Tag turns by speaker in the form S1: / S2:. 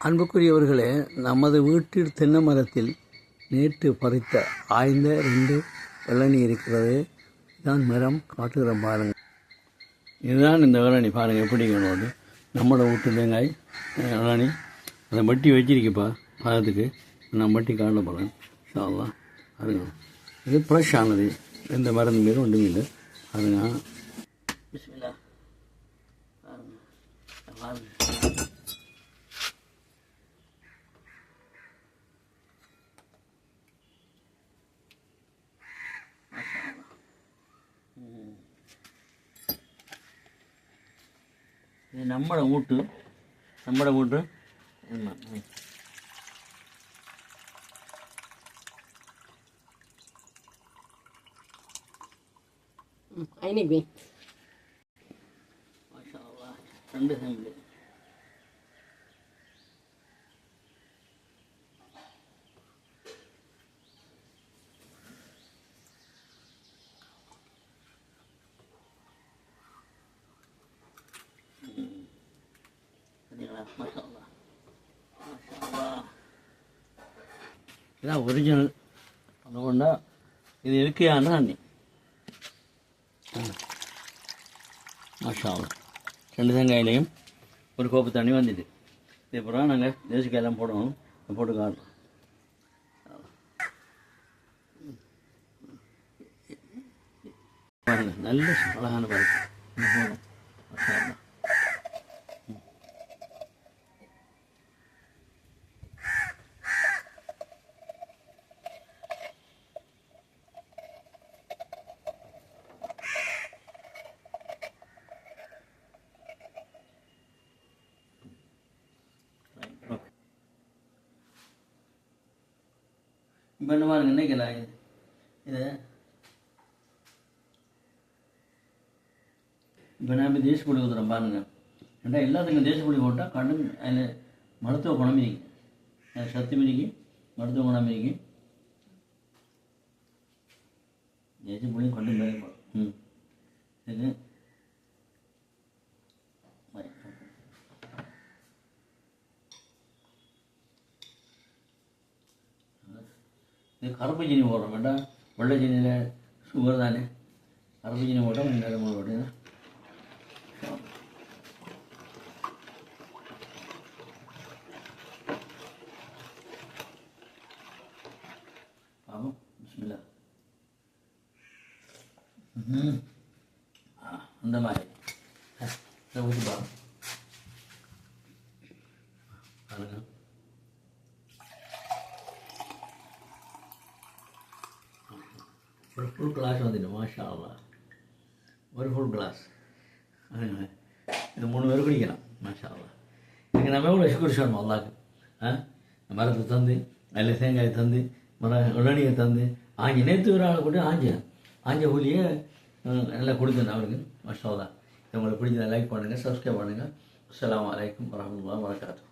S1: அன்புக்குரியவர்களே, நமது வீட்டில் தென்னை மரத்தில் நேற்று பறித்த ஆய்ந்த 2 இளநீ இருக்கிறது. இதுதான் மரம் காட்டுகிற பாருங்கள். இதுதான் இந்த இளநீ பாருங்கள் எப்படிங்களோடு நம்மளோட வீட்டு தேங்காய் இளநீ. அதை மட்டி வச்சிருக்கப்பா பழத்துக்கு. நான் மட்டி காட்ட போகிறேன் சாலாம் பாருங்க. இது ஃப்ரெஷ் ஆனது, எந்த மருந்து மீதும் ஒன்றும் இல்லை பாருங்க. பிஸ்மில்லா பாருங்க பாருங்க. இது நம்மளோட வீட்டு
S2: ini
S1: Masya Allah, 2 sembelih. Masya Allah, Masya Allah. Ini original. Kalau ini irukkiyana thanni. Masya Allah. 2 தேங்காயிலையும் ஒரு கோப்பு தண்ணி வந்துது. இதுக்கப்புறம் நாங்கள் தேசிக்காயெல்லாம் போடணும். போட்டு காட்டுறோம். பாருங்க, நல்ல அழகான பருப்பு. மாஷா அல்லாஹ். இப்போ என்ன பாருங்க, நினைக்கலாம் இது இப்போ நான் இப்போ தேசிப்பொடி ஊற்றுறேன் பாருங்க. ஏன்னா எல்லாத்துக்கும் தேசிப்பொடி போட்டால் கடும் அதில் மருத்துவ குணம் இருக்கு, சக்தி மிதிக்கு மருத்துவ குணம் இருக்கு. தேசிப்பொடியும் கடும் வேலைப்படும். இது இது கருப்பு சீனி போடுறோம் வேண்டாம். வெள்ளை சீனியில் சுகர் தானே. கருப்பு சீனி போட்டால் கொஞ்சம் நேரம் போட்டீங்கன்னா பாவம். பிஸ்மில்லா. அந்த மாதிரி ஊற்றி பாருங்க. ஒரு ஃபுல் கிளாஸ் வந்துட்டு. மாஷா அல்லாஹ், ஒரு ஃபுல் கிளாஸ். இது 3 பேர் குடிக்கலாம். மாஷா அல்லாஹ். இதுக்கு நம்ம எவ்வளோ சுகர் சொல்லணும் அல்லாஹ்க்கு. மரத்தை தந்து, அதில் தேங்காயை தந்து, இளநியை தந்து, நேற்று ஒரு ஆளை கூட ஆஞ்ச கூலியை நல்லா கொடுக்கணும் அவருக்கு. மாஷா அல்லாஹ். உங்களுக்கு பிடிச்சதை லைக் பண்ணுங்கள், சப்ஸ்கிரைப் பண்ணுங்கள். அஸ்ஸலாமு அலைக்கும் வரஹ்மத்துல்லாஹி வபரகாத்துஹு.